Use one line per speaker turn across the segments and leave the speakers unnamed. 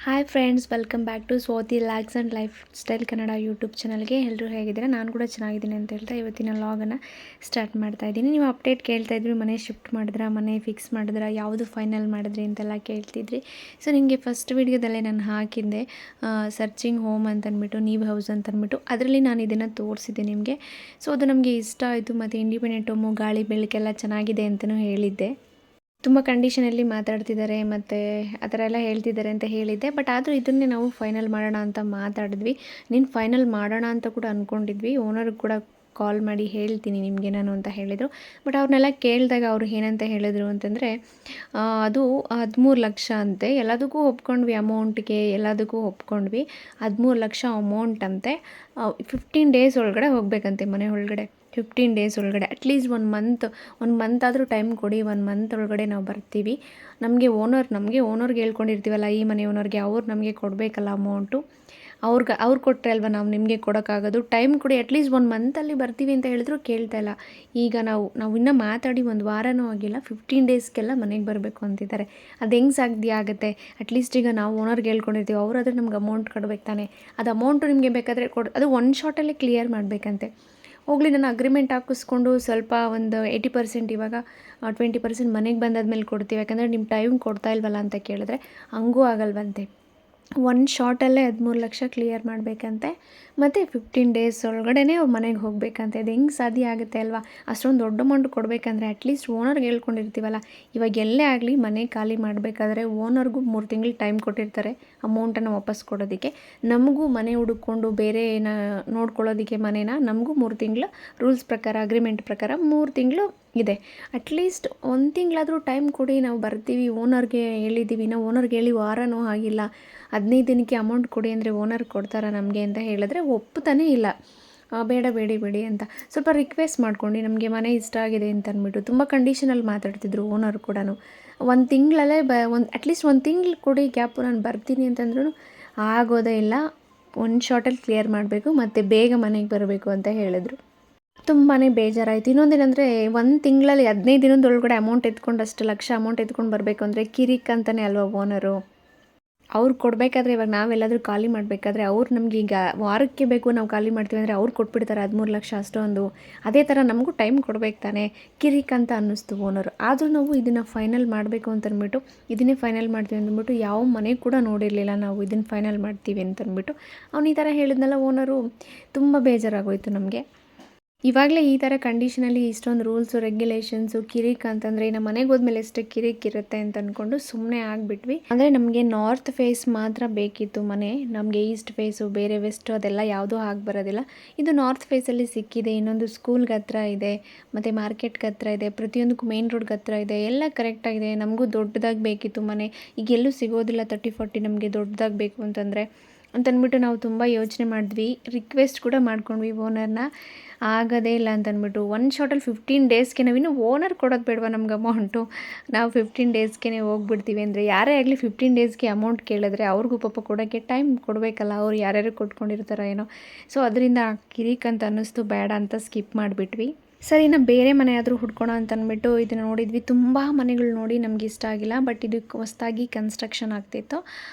Hi friends, welcome back to Swathi lacks and lifestyle Kannada YouTube ಚಾನಲ್ಗೆ. ಎಲ್ಲರೂ ಹೇಗಿದ್ದೀರಾ? ನಾನು ಕೂಡ ಚೆನ್ನಾಗಿದ್ದೀನಿ ಅಂತ ಹೇಳ್ತಾ ಇವತ್ತಿನ ಲಾಗನ್ನು ಸ್ಟಾರ್ಟ್ ಮಾಡ್ತಾ ಇದ್ದೀನಿ. ನೀವು ಅಪ್ಡೇಟ್ ಕೇಳ್ತಾ ಇದ್ರಿ, ಮನೆ ಶಿಫ್ಟ್ ಮಾಡಿದ್ರಾ, ಮನೆ ಫಿಕ್ಸ್ ಮಾಡಿದ್ರಾ, ಯಾವುದು ಫೈನಲ್ ಮಾಡಿದ್ರಿ ಅಂತೆಲ್ಲ ಕೇಳ್ತಿದ್ರಿ. ಸೊ ನಿಮಗೆ ಫಸ್ಟ್ ವೀಡಿಯೋದಲ್ಲೇ ನಾನು ಹಾಕಿದ್ದೆ ಸರ್ಚಿಂಗ್ ಹೋಮ್ ಅಂತಂದ್ಬಿಟ್ಟು, ನೀವ್ ಹೌಸ್ ಅಂತಂದ್ಬಿಟ್ಟು. ಅದರಲ್ಲಿ ನಾನು ಇದನ್ನು ತೋರಿಸಿದ್ದೆ ನಿಮಗೆ. ಸೊ ಅದು ನಮಗೆ ಇಷ್ಟ ಆಯಿತು. ಮತ್ತು ಇಂಡಿಪೆಂಡೆಂಟ್ ಹೋಮು, ಗಾಳಿ ಬೆಳಕೆಲ್ಲ ಚೆನ್ನಾಗಿದೆ ಅಂತಲೂ ಹೇಳಿದ್ದೆ. ತುಂಬ ಕಂಡೀಷನಲ್ಲಿ ಮಾತಾಡ್ತಿದ್ದಾರೆ ಮತ್ತು ಆ ಥರ ಎಲ್ಲ ಹೇಳ್ತಿದ್ದಾರೆ ಅಂತ ಹೇಳಿದ್ದೆ. ಬಟ್ ಆದರೂ ಇದನ್ನೇ ನಾವು ಫೈನಲ್ ಮಾಡೋಣ ಅಂತ ಮಾತಾಡಿದ್ವಿ. ನೀನು ಫೈನಲ್ ಮಾಡೋಣ ಅಂತ ಕೂಡ ಅಂದ್ಕೊಂಡಿದ್ವಿ. ಓನರ್ಗೆ ಕೂಡ ಕಾಲ್ ಮಾಡಿ ಹೇಳ್ತೀನಿ ನಿಮಗೆ ನಾನು ಅಂತ ಹೇಳಿದರು. ಬಟ್ ಅವ್ರನ್ನೆಲ್ಲ ಕೇಳಿದಾಗ ಅವರು ಏನಂತ ಹೇಳಿದರು ಅಂತಂದರೆ, ಅದು 13 ಲಕ್ಷ ಅಂತೆ. ಎಲ್ಲದಕ್ಕೂ ಒಪ್ಕೊಂಡ್ವಿ, ಅಮೌಂಟ್ಗೆ ಎಲ್ಲದಕ್ಕೂ ಒಪ್ಕೊಂಡ್ವಿ. 13 ಲಕ್ಷ ಅಮೌಂಟ್ ಅಂತೆ. 15 ಡೇಸ್ ಒಳಗಡೆ ಹೋಗಬೇಕಂತೆ, ಮನೆ ಒಳಗಡೆ 15 ಡೇಸ್ ಒಳಗಡೆ. ಅಟ್ಲೀಸ್ಟ್ ಒಂದು ಮಂತ್ ಆದರೂ ಟೈಮ್ ಕೊಡಿ, 1 ಮಂತ್ ಒಳಗಡೆ ನಾವು ಬರ್ತೀವಿ. ನಮಗೆ ಓನರ್ಗೆ ಹೇಳ್ಕೊಂಡಿರ್ತೀವಲ್ಲ, ಈ ಮನೆ ಓನರ್ಗೆ, ಅವ್ರು ನಮಗೆ ಕೊಡಬೇಕಲ್ಲ ಅಮೌಂಟು. ಅವ್ರು ಕೊಟ್ಟರೆ ಅಲ್ವಾ ನಾವು ನಿಮಗೆ ಕೊಡೋಕ್ಕಾಗೋದು. ಟೈಮ್ ಕೊಡಿ, ಅಟ್ಲೀಸ್ಟ್ 1 ಮಂತಲ್ಲಿ ಬರ್ತೀವಿ ಅಂತ ಹೇಳಿದ್ರು ಕೇಳ್ತಾಯಿಲ್ಲ. ಈಗ ನಾವು ಇನ್ನೂ ಮಾತಾಡಿ 1 ವಾರನೂ ಆಗಿಲ್ಲ, 15 ಡೇಸ್ಗೆಲ್ಲ ಮನೆಗೆ ಬರಬೇಕು ಅಂತಿದ್ದಾರೆ. ಅದು ಹೆಂಗೆ ಸಾಧ್ಯ ಆಗುತ್ತೆ? ಅಟ್ಲೀಸ್ಟ್ ಈಗ ನಾವು ಓನರ್ಗೆ ಹೇಳ್ಕೊಂಡಿರ್ತೀವಿ, ಅವರಾದ್ರೆ ನಮ್ಗೆ ಅಮೌಂಟ್ ಕೊಡಬೇಕು ತಾನೆ. ಅದು ಅಮೌಂಟು ನಿಮಗೆ ಬೇಕಾದರೆ ಅದು 1 ಶಾಟಲ್ಲೇ ಕ್ಲಿಯರ್ ಮಾಡಬೇಕಂತೆ. ಹೋಗಲಿ, ನಾನು ಅಗ್ರಿಮೆಂಟ್ ಹಾಕಿಸ್ಕೊಂಡು ಸ್ವಲ್ಪ ಒಂದು 80%, ಇವಾಗ 20% ಮನೆಗೆ ಬಂದಾದ್ಮೇಲೆ ಕೊಡ್ತೀವಿ, ಯಾಕಂದರೆ ನಿಮ್ಮ ಟೈಮ್ ಕೊಡ್ತಾ ಇಲ್ವಲ್ಲ ಅಂತ ಕೇಳಿದ್ರೆ ಹಂಗೂ ಆಗಲ್ವಂತೆ. 1 ಶಾಟಲ್ಲೇ 13 ಲಕ್ಷ ಕ್ಲಿಯರ್ ಮಾಡಬೇಕಂತೆ. ಮತ್ತು 15 ಡೇಸ್ ಒಳಗಡೆ ಅವ್ರು ಮನೆಗೆ ಹೋಗಬೇಕಂತೆ. ಅದು ಹೆಂಗೆ ಸಾಧ್ಯ ಆಗುತ್ತೆ ಅಲ್ವಾ? ಅಷ್ಟೊಂದು ದೊಡ್ಡ ಅಮೌಂಟ್ ಕೊಡಬೇಕಂದ್ರೆ ಅಟ್ಲೀಸ್ಟ್ ಓನರ್ಗೆ ಹೇಳ್ಕೊಂಡಿರ್ತೀವಲ್ಲ. ಇವಾಗ ಎಲ್ಲೇ ಆಗಲಿ ಮನೆ ಖಾಲಿ ಮಾಡಬೇಕಾದ್ರೆ ಓನರ್ಗೂ 3 ತಿಂಗಳು ಟೈಮ್ ಕೊಟ್ಟಿರ್ತಾರೆ ಅಮೌಂಟನ್ನು ವಾಪಸ್ ಕೊಡೋದಕ್ಕೆ. ನಮಗೂ ಮನೆ ಹುಡುಕೊಂಡು ಬೇರೆ ನೋಡ್ಕೊಳ್ಳೋದಕ್ಕೆ ಮನೇನ ನಮಗೂ 3 ತಿಂಗಳು ರೂಲ್ಸ್ ಪ್ರಕಾರ, ಅಗ್ರಿಮೆಂಟ್ ಪ್ರಕಾರ 3 ತಿಂಗಳು ಇದೆ. ಅಟ್ಲೀಸ್ಟ್ 1 ತಿಂಗಳಾದರೂ ಟೈಮ್ ಕೊಡಿ, ನಾವು ಬರ್ತೀವಿ. ಓನರ್ಗೆ ಹೇಳಿದ್ದೀವಿ, ನಾವು ಓನರ್ಗೆ ಹೇಳಿ ವಾರನೂ ಆಗಿಲ್ಲ. 15 ದಿನಕ್ಕೆ ಅಮೌಂಟ್ ಕೊಡಿ ಅಂದರೆ ಓನರ್ ಕೊಡ್ತಾರಾ ನಮಗೆ ಅಂತ ಹೇಳಿದ್ರೆ ಒಪ್ಪುತ್ತಾನೇ ಇಲ್ಲ. ಬೇಡಿ ಅಂತ ಸ್ವಲ್ಪ ರಿಕ್ವೆಸ್ಟ್ ಮಾಡ್ಕೊಂಡು, ನಮಗೆ ಮನೆ ಇಷ್ಟ ಆಗಿದೆ ಅಂತ ಅಂದ್ಬಿಟ್ಟು ತುಂಬ ಕಂಡೀಷನಲ್ಲಿ ಮಾತಾಡ್ತಿದ್ರು ಓನರ್ ಕೂಡ. 1 ತಿಂಗಳಲ್ಲೇ ಅಟ್ಲೀಸ್ಟ್ 1 ತಿಂಗಳು ಕೊಡಿ ಗ್ಯಾಪು, ನಾನು ಬರ್ತೀನಿ ಅಂತಂದ್ರೂ ಆಗೋದೇ ಇಲ್ಲ. 1 ಶಾಟಲ್ಲಿ ಕ್ಲಿಯರ್ ಮಾಡಬೇಕು ಮತ್ತು ಬೇಗ ಮನೆಗೆ ಬರಬೇಕು ಅಂತ ಹೇಳಿದ್ರು. ತುಂಬಾ ಬೇಜಾರಾಯಿತು. ಇನ್ನೊಂದೇನೆಂದರೆ, 1 ತಿಂಗಳಲ್ಲಿ 15 ದಿನದೊಳಗಡೆ ಅಮೌಂಟ್ ಎತ್ಕೊಂಡು, ಅಷ್ಟು ಲಕ್ಷ ಅಮೌಂಟ್ ಎತ್ಕೊಂಡು ಬರಬೇಕು ಅಂದರೆ ಕಿರಿಕ್ ಅಂತಲೇ ಅಲ್ವಾ ಓನರು. ಅವ್ರು ಕೊಡಬೇಕಾದ್ರೆ, ಇವಾಗ ನಾವೆಲ್ಲಾದರೂ ಖಾಲಿ ಮಾಡಬೇಕಾದ್ರೆ ಅವ್ರು ನಮ್ಗೆ ಈಗ ವಾರಕ್ಕೆ ಬೇಕು ನಾವು ಖಾಲಿ ಮಾಡ್ತೀವಿ ಅಂದರೆ ಅವ್ರು ಕೊಟ್ಬಿಡ್ತಾರೆ 13 ಲಕ್ಷ ಅಷ್ಟೊಂದು. ಅದೇ ಥರ ನಮಗೂ ಟೈಮ್ ಕೊಡಬೇಕು ತಾನೆ. ಕಿರಿಕ್ ಅಂತ ಅನ್ನಿಸ್ತು ಓನರು. ಆದರೂ ನಾವು ಇದನ್ನು ಫೈನಲ್ ಮಾಡಬೇಕು ಅಂತಂದ್ಬಿಟ್ಟು, ಇದನ್ನೇ ಫೈನಲ್ ಮಾಡ್ತೀವಿ ಅಂತಂದ್ಬಿಟ್ಟು ಯಾವ ಮನೆ ಕೂಡ ನೋಡಿರಲಿಲ್ಲ ನಾವು, ಇದನ್ನು ಫೈನಲ್ ಮಾಡ್ತೀವಿ ಅಂತಂದ್ಬಿಟ್ಟು. ಅವ್ನು ಈ ಥರ ಹೇಳಿದ್ನಲ್ಲ ಓನರು, ತುಂಬ ಬೇಜಾರಾಗೋಯಿತು ನಮಗೆ. ಇವಾಗಲೇ ಈ ಥರ ಕಂಡೀಷನಲ್ಲಿ ಇಷ್ಟೊಂದು ರೂಲ್ಸು ರೆಗ್ಯುಲೇಷನ್ಸು ಕಿರಿಕ್ ಅಂತಂದರೆ ನಮ್ಮ ಮನೆಗೆ ಹೋದ್ಮೇಲೆ ಎಷ್ಟು ಕಿರಿಕ್ ಇರುತ್ತೆ ಅಂತ ಅಂದ್ಕೊಂಡು ಸುಮ್ಮನೆ ಆಗಿಬಿಟ್ವಿ. ಅಂದರೆ ನಮಗೆ ನಾರ್ತ್ ಫೇಸ್ ಮಾತ್ರ ಬೇಕಿತ್ತು ಮನೆ, ನಮಗೆ ಈಸ್ಟ್ ಫೇಸು ಬೇರೆ ವೆಸ್ಟು ಅದೆಲ್ಲ ಯಾವುದೂ ಆಗಿ ಬರೋದಿಲ್ಲ. ಇದು ನಾರ್ತ್ ಫೇಸಲ್ಲಿ ಸಿಕ್ಕಿದೆ. ಇನ್ನೊಂದು ಸ್ಕೂಲ್ಗೆ ಹತ್ರ ಇದೆ, ಮತ್ತು ಮಾರ್ಕೆಟ್ಗೆ ಹತ್ರ ಇದೆ, ಪ್ರತಿಯೊಂದಕ್ಕೂ ಮೇನ್ ರೋಡ್ಗೆ ಹತ್ರ ಇದೆ, ಎಲ್ಲ ಕರೆಕ್ಟಾಗಿದೆ. ನಮಗೂ ದೊಡ್ಡದಾಗಿ ಬೇಕಿತ್ತು ಮನೆ. ಈಗ ಎಲ್ಲೂ ಸಿಗೋದಿಲ್ಲ 30-40 ನಮಗೆ ದೊಡ್ಡದಾಗಿ ಬೇಕು ಅಂತಂದ್ಬಿಟ್ಟು ನಾವು ತುಂಬ ಯೋಚನೆ ಮಾಡಿದ್ವಿ. ರಿಕ್ವೆಸ್ಟ್ ಕೂಡ ಮಾಡ್ಕೊಂಡ್ವಿ ಓನರ್ನ, ಆಗೋದೇ ಇಲ್ಲ ಅಂತಂದ್ಬಿಟ್ಟು. 1 ಶಾಟಲ್ಲಿ 15 ಡೇಸ್ಗೆ ನಾವಿನ್ನು ಓನರ್ ಕೊಡೋದು ಬೇಡವಾ ನಮ್ಗೆ ಅಮೌಂಟು? ನಾವು 15 ಡೇಸ್ಗೆ ಹೋಗ್ಬಿಡ್ತೀವಿ ಅಂದರೆ, ಯಾರೇ ಆಗಲಿ 15 ಡೇಸ್ಗೆ ಅಮೌಂಟ್ ಕೇಳಿದ್ರೆ ಅವ್ರಿಗೂ ಪಾಪ ಕೊಡೋಕ್ಕೆ ಟೈಮ್ ಕೊಡಬೇಕಲ್ಲ. ಅವ್ರು ಯಾರ್ಯಾರು ಕೊಟ್ಕೊಂಡಿರ್ತಾರೋ ಏನೋ. ಸೊ ಅದರಿಂದ ಕಿರಿಕ್ ಅಂತ ಅನ್ನಿಸ್ತು, ಬೇಡ ಅಂತ ಸ್ಕಿಪ್ ಮಾಡಿಬಿಟ್ವಿ. ಸರಿ, ಇನ್ನು ಬೇರೆ ಮನೆ ಆದರೂ ಹುಡ್ಕೋಣ ಅಂತ ಅಂದ್ಬಿಟ್ಟು ಇದನ್ನು ನೋಡಿದ್ವಿ. ತುಂಬ ಮನೆಗಳು ನೋಡಿ ನಮ್ಗೆ ಇಷ್ಟ ಆಗಿಲ್ಲ. ಬಟ್ ಇದು ಹೊಸದಾಗಿ ಕನ್ಸ್ಟ್ರಕ್ಷನ್ ಆಗ್ತಿತ್ತು.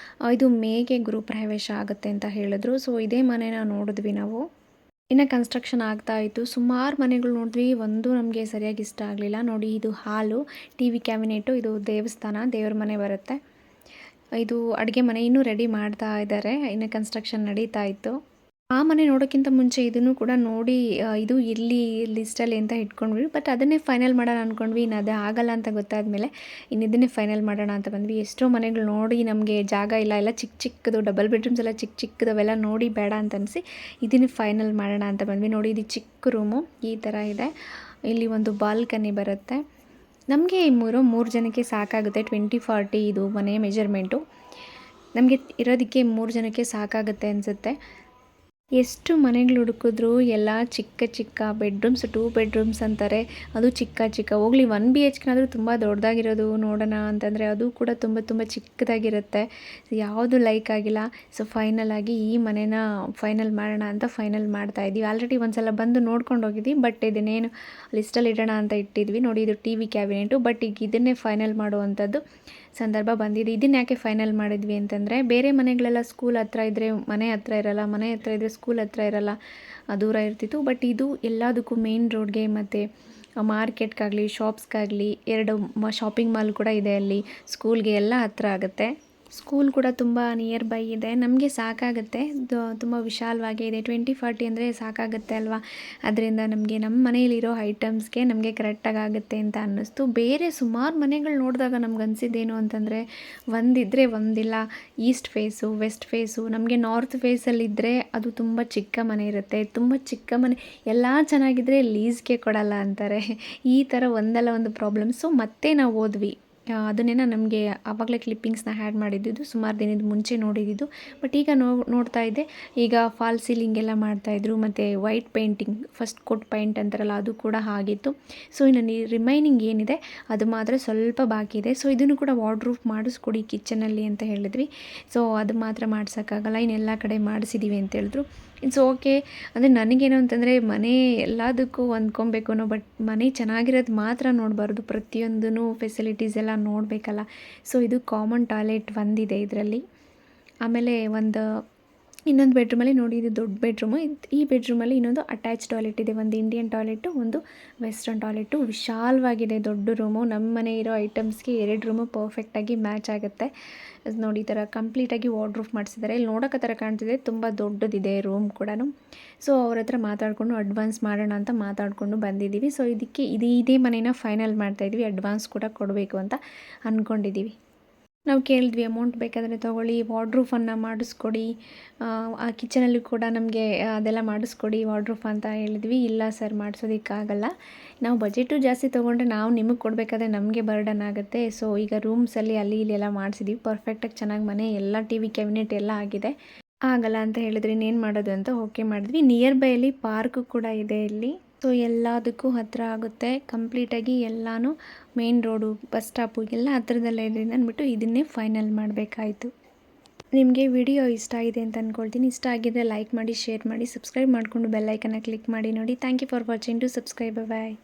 ಇದು ಮೇಗೆ ಗೃಹಪ್ರವೇಶ ಆಗುತ್ತೆ ಅಂತ ಹೇಳಿದ್ರು. ಸೊ ಇದೇ ಮನೆನ ನೋಡಿದ್ವಿ ನಾವು. ಇನ್ನು ಕನ್ಸ್ಟ್ರಕ್ಷನ್ ಆಗ್ತಾ ಇತ್ತು. ಸುಮಾರು ಮನೆಗಳು ನೋಡಿದ್ವಿ, ಒಂದು ನಮಗೆ ಸರಿಯಾಗಿ ಇಷ್ಟ ಆಗಲಿಲ್ಲ. ನೋಡಿ, ಇದು ಹಾಲು, TV ಕ್ಯಾಬಿನೆಟು, ಇದು ದೇವಸ್ಥಾನ, ದೇವ್ರ ಮನೆ ಬರುತ್ತೆ. ಇದು ಅಡುಗೆ ಮನೆ ಇನ್ನೂ ರೆಡಿ ಮಾಡ್ತಾ ಇದ್ದಾರೆ, ಇನ್ನು ಕನ್ಸ್ಟ್ರಕ್ಷನ್ ನಡೀತಾ ಇತ್ತು. ಆ ಮನೆ ನೋಡೋಕ್ಕಿಂತ ಮುಂಚೆ ಇದನ್ನು ಕೂಡ ನೋಡಿ ಇದು ಇಲ್ಲಿ ಲಿಸ್ಟಲ್ಲಿ ಅಂತ ಇಟ್ಕೊಂಡ್ವಿ. ಬಟ್ ಅದನ್ನೇ ಫೈನಲ್ ಮಾಡೋಣ ಅಂದ್ಕೊಂಡ್ವಿ. ಇನ್ನು ಅದು ಆಗಲ್ಲ ಅಂತ ಗೊತ್ತಾದಮೇಲೆ ಇನ್ನು ಇದನ್ನೇ ಫೈನಲ್ ಮಾಡೋಣ ಅಂತ ಬಂದ್ವಿ. ಎಷ್ಟೋ ಮನೆಗಳು ನೋಡಿ ನಮಗೆ ಜಾಗ ಇಲ್ಲ, ಎಲ್ಲ ಚಿಕ್ಕದು ಡಬಲ್ ಬೆಡ್ರೂಮ್ಸ್ ಎಲ್ಲ ಚಿಕ್ಕದವೆಲ್ಲ ನೋಡಿ ಬೇಡ ಅಂತ ಅನಿಸಿ ಇದನ್ನೇ ಫೈನಲ್ ಮಾಡೋಣ ಅಂತ ಬಂದ್ವಿ. ನೋಡಿ, ಇದು ಚಿಕ್ಕ ರೂಮು ಈ ಥರ ಇದೆ. ಇಲ್ಲಿ ಒಂದು ಬಾಲ್ಕನಿ ಬರುತ್ತೆ. ನಮಗೆ ಈ 3 ಜನಕ್ಕೆ ಸಾಕಾಗುತ್ತೆ. 20-40 ಇದು ಮನೆ ಮೆಜರ್ಮೆಂಟು. ನಮಗೆ ಇರೋದಕ್ಕೆ 3 ಜನಕ್ಕೆ ಸಾಕಾಗುತ್ತೆ ಅನಿಸುತ್ತೆ. ಎಷ್ಟು ಮನೆಗಳು ಹುಡುಕಿದ್ರು ಎಲ್ಲ ಚಿಕ್ಕ ಬೆಡ್ರೂಮ್ಸ್, 2 ಬೆಡ್ರೂಮ್ಸ್ ಅಂತಾರೆ. ಅದು ಚಿಕ್ಕ ಹೋಗಲಿ 1 BHK ಆದರೂ ತುಂಬ ದೊಡ್ಡದಾಗಿರೋದು ನೋಡೋಣ ಅಂತಂದರೆ ಅದು ಕೂಡ ತುಂಬ ಚಿಕ್ಕದಾಗಿರುತ್ತೆ. ಯಾವುದು ಲೈಕ್ ಆಗಿಲ್ಲ. ಸೊ ಫೈನಲ್ ಆಗಿ ಈ ಮನೆನ ಫೈನಲ್ ಮಾಡೋಣ ಅಂತ ಫೈನಲ್ ಮಾಡ್ತಾ ಇದ್ದೀವಿ. ಆಲ್ರೆಡಿ ಒಂದು ಸಲ ಬಂದು ನೋಡ್ಕೊಂಡು ಹೋಗಿದ್ವಿ. ಬಟ್ ಇದನ್ನೇನು ಲಿಸ್ಟಲ್ಲಿ ಇಡೋಣ ಅಂತ ಇಟ್ಟಿದ್ವಿ. ನೋಡಿ, ಇದು TV ಕ್ಯಾಬಿನೆಟು. ಬಟ್ ಈಗ ಇದನ್ನೇ ಫೈನಲ್ ಮಾಡುವಂಥದ್ದು. ಸಂದರ್ಭ ಬಂದಿದೆ. ಇದನ್ನು ಯಾಕೆ ಫೈನಲ್ ಮಾಡಿದ್ವಿ ಅಂತಂದರೆ, ಬೇರೆ ಮನೆಗಳೆಲ್ಲ ಸ್ಕೂಲ್ ಹತ್ರ ಇದ್ದರೆ ಮನೆ ಹತ್ರ ಇರಲ್ಲ, ಮನೆ ಹತ್ರ ಇದ್ದರೆ ಸ್ಕೂಲ್ ಹತ್ರ ಇರಲ್ಲ, ದೂರ ಇರ್ತಿತ್ತು. ಬಟ್ ಇದು ಎಲ್ಲದಕ್ಕೂ ಮೇನ್ ರೋಡ್ಗೆ ಮತ್ತು ಮಾರ್ಕೆಟ್ಗಾಗಲಿ ಶಾಪ್ಸ್ಗಾಗಲಿ 2 ಶಾಪಿಂಗ್ ಮಾಲ್ ಕೂಡ ಇದೆ ಅಲ್ಲಿ, ಸ್ಕೂಲ್ಗೆ ಎಲ್ಲ ಹತ್ರ ಆಗುತ್ತೆ. ಸ್ಕೂಲ್ ಕೂಡ ತುಂಬ ನಿಯರ್ ಬೈ ಇದೆ. ನಮಗೆ ಸಾಕಾಗುತ್ತೆ, ತುಂಬ ವಿಶಾಲವಾಗಿ ಇದೆ. 20-40 ಅಂದರೆ ಸಾಕಾಗುತ್ತೆ ಅಲ್ವಾ. ಅದರಿಂದ ನಮಗೆ ನಮ್ಮ ಮನೆಯಲ್ಲಿರೋ ಐಟಮ್ಸ್ಗೆ ನಮಗೆ ಕರೆಕ್ಟಾಗಿ ಆಗುತ್ತೆ ಅಂತ ಅನ್ನಿಸ್ತು. ಬೇರೆ ಸುಮಾರು ಮನೆಗಳು ನೋಡಿದಾಗ ನಮ್ಗೆ ಅನಿಸಿದ್ದೇನು ಅಂತಂದರೆ, ಒಂದಿದ್ದರೆ ಒಂದಿಲ್ಲ. ಈಸ್ಟ್ ಫೇಸು, ವೆಸ್ಟ್ ಫೇಸು, ನಮಗೆ ನಾರ್ತ್ ಫೇಸಲ್ಲಿದ್ದರೆ ಅದು ತುಂಬ ಚಿಕ್ಕ ಮನೆ ಇರುತ್ತೆ. ತುಂಬ ಚಿಕ್ಕ ಮನೆ ಎಲ್ಲ ಚೆನ್ನಾಗಿದ್ದರೆ ಲೀಸ್ಗೆ ಕೊಡಲ್ಲ ಅಂತಾರೆ. ಈ ಥರ ಒಂದಲ್ಲ ಒಂದು ಪ್ರಾಬ್ಲಮ್ಸು. ಮತ್ತೆ ನಾವು ಹೋದ್ವಿ, ಅದನ್ನೇನ ನಮಗೆ ಆವಾಗಲೇ ಕ್ಲಿಪ್ಪಿಂಗ್ಸ್ನ ಆ್ಯಡ್ ಮಾಡಿದ್ದಿದ್ದು, ಸುಮಾರು ದಿನದ ಮುಂಚೆ ನೋಡಿದ್ದು. ಬಟ್ ಈಗ ನೋಡ್ತಾ ಇದ್ದೆ, ಈಗ ಫಾಲ್ ಸೀಲಿಂಗ್ ಎಲ್ಲ ಮಾಡ್ತಾಯಿದ್ರು, ಮತ್ತು white painting, first coat paint ಅಂತಾರಲ್ಲ ಅದು ಕೂಡ ಆಗಿತ್ತು. ಸೊ ಇನ್ನು ರಿಮೈನಿಂಗ್ ಏನಿದೆ ಅದು ಮಾತ್ರ ಸ್ವಲ್ಪ ಬಾಕಿ ಇದೆ. ಸೊ ಇದನ್ನು ಕೂಡ ವಾರ್ಡ್ರೂಫ್ ಮಾಡಿಸ್ಕೊಡಿ ಕಿಚನಲ್ಲಿ ಅಂತ ಹೇಳಿದ್ವಿ. ಸೊ ಅದು ಮಾತ್ರ ಮಾಡ್ಸೋಕ್ಕಾಗಲ್ಲ, ಇನ್ನೆಲ್ಲ ಕಡೆ ಮಾಡಿಸಿದ್ದೀವಿ ಅಂತ ಹೇಳಿದ್ರು. It's okay. ಅಂದರೆ ನನಗೇನು ಅಂತಂದರೆ, ಮನೆ ಎಲ್ಲದಕ್ಕೂ ಹೊಂದ್ಕೊಬೇಕು ಅನ್ನೋ, ಬಟ್ ಮನೆ ಚೆನ್ನಾಗಿರೋದು ಮಾತ್ರ ನೋಡಬಾರ್ದು, ಪ್ರತಿಯೊಂದೂ ಫೆಸಿಲಿಟೀಸ್ ಎಲ್ಲ ನೋಡಬೇಕಲ್ಲ. ಸೊ ಇದು ಕಾಮನ್ ಟಾಯ್ಲೆಟ್ ಒಂದಿದೆ ಇದರಲ್ಲಿ. ಆಮೇಲೆ ಇನ್ನೊಂದು ಬೆಡ್ರೂಮಲ್ಲಿ ನೋಡಿ, ಇದು ದೊಡ್ಡ ಬೆಡ್ರೂಮು. ಈ ಬೆಡ್ರೂಮಲ್ಲಿ ಇನ್ನೊಂದು ಅಟ್ಯಾಚ್ ಟಾಯ್ಲೆಟ್ ಇದೆ, ಒಂದು ಇಂಡಿಯನ್ ಟಾಯ್ಲೆಟು, ಒಂದು ವೆಸ್ಟರ್ನ್ ಟಾಯ್ಲೆಟು. ವಿಶಾಲವಾಗಿದೆ, ದೊಡ್ಡ ರೂಮು. ನಮ್ಮ ಮನೆ ಇರೋ ಐಟಮ್ಸ್ಗೆ 2 ರೂಮು ಪರ್ಫೆಕ್ಟಾಗಿ ಮ್ಯಾಚ್ ಆಗುತ್ತೆ. ನೋಡಿ, ಈ ಥರ ಕಂಪ್ಲೀಟಾಗಿ ವಾರ್ಡ್ರೂಫ್ ಮಾಡಿಸಿದ್ದಾರೆ. ಇಲ್ಲಿ ನೋಡೋಕೆ ಥರ ಕಾಣ್ತಿದೆ, ತುಂಬ ದೊಡ್ಡದಿದೆ ರೂಮ್ ಕೂಡ. ಸೊ ಅವ್ರ ಹತ್ರ ಮಾತಾಡಿಕೊಂಡು ಅಡ್ವಾನ್ಸ್ ಮಾಡೋಣ ಅಂತ ಮಾತಾಡಿಕೊಂಡು ಬಂದಿದ್ದೀವಿ. ಸೊ ಇದೇ ಮನೇನ ಫೈನಲ್ ಮಾಡ್ತಾಯಿದ್ವಿ, ಅಡ್ವಾನ್ಸ್ ಕೂಡ ಕೊಡಬೇಕು ಅಂತ ಅಂದ್ಕೊಂಡಿದ್ದೀವಿ. ನಾವು ಕೇಳಿದ್ವಿ, ಅಮೌಂಟ್ ಬೇಕಾದರೆ ತೊಗೊಳ್ಳಿ, ವಾರ್ಡ್ರೂಫನ್ನು ಮಾಡಿಸ್ಕೊಡಿ, ಆ ಕಿಚನಲ್ಲಿ ಕೂಡ ನಮಗೆ ಅದೆಲ್ಲ ಮಾಡಿಸ್ಕೊಡಿ ವಾರ್ಡ್ರೂಫ್ ಅಂತ ಹೇಳಿದ್ವಿ. ಇಲ್ಲ ಸರ್, ಮಾಡಿಸೋದಕ್ಕಾಗಲ್ಲ, ನಾವು ಬಜೆಟು ಜಾಸ್ತಿ ತೊಗೊಂಡ್ರೆ ನಾವು ನಿಮಗೆ ಕೊಡಬೇಕಾದ್ರೆ ನಮಗೆ ಬರ್ಡನ್ ಆಗುತ್ತೆ. ಸೊ ಈಗ ರೂಮ್ಸಲ್ಲಿ ಅಲ್ಲಿ ಇಲ್ಲಿ ಎಲ್ಲ ಮಾಡಿಸಿದ್ದೀವಿ, ಪರ್ಫೆಕ್ಟಾಗಿ ಚೆನ್ನಾಗಿ ಮನೆ ಎಲ್ಲ TV ಕ್ಯಾಬಿನೆಟ್ ಎಲ್ಲ ಆಗಿದೆ. ಆಗಲ್ಲ ಅಂತ ಹೇಳಿದ್ರೆ ಇನ್ನೇನು ಮಾಡೋದು ಅಂತ ಓಕೆ ಮಾಡಿದ್ವಿ. ನಿಯರ್ ಬೈಯಲ್ಲಿ ಪಾರ್ಕು ಕೂಡ ಇದೆ ಇಲ್ಲಿ. ಸೊ ಎಲ್ಲದಕ್ಕೂ ಹತ್ತಿರ ಆಗುತ್ತೆ, ಕಂಪ್ಲೀಟಾಗಿ ಎಲ್ಲನೂ ಮೇನ್ ರೋಡು, ಬಸ್ ಸ್ಟಾಪು ಎಲ್ಲ ಹತ್ರದಲ್ಲೇ ಇದರಿಂದ ಅಂದ್ಬಿಟ್ಟು ಇದನ್ನೇ ಫೈನಲ್ ಮಾಡಬೇಕಾಯಿತು. ನಿಮಗೆ ವಿಡಿಯೋ ಇಷ್ಟ ಆಗಿದೆ ಅಂತ ಅಂದ್ಕೊಳ್ತೀನಿ. ಇಷ್ಟ ಆಗಿದ್ದರೆ ಲೈಕ್ ಮಾಡಿ, ಶೇರ್ ಮಾಡಿ, ಸಬ್ಸ್ಕ್ರೈಬ್ ಮಾಡಿಕೊಂಡು ಬೆಲ್ ಐಕನ್ನ ಕ್ಲಿಕ್ ಮಾಡಿ ನೋಡಿ. Thank you for watching. To subscribe. Bye.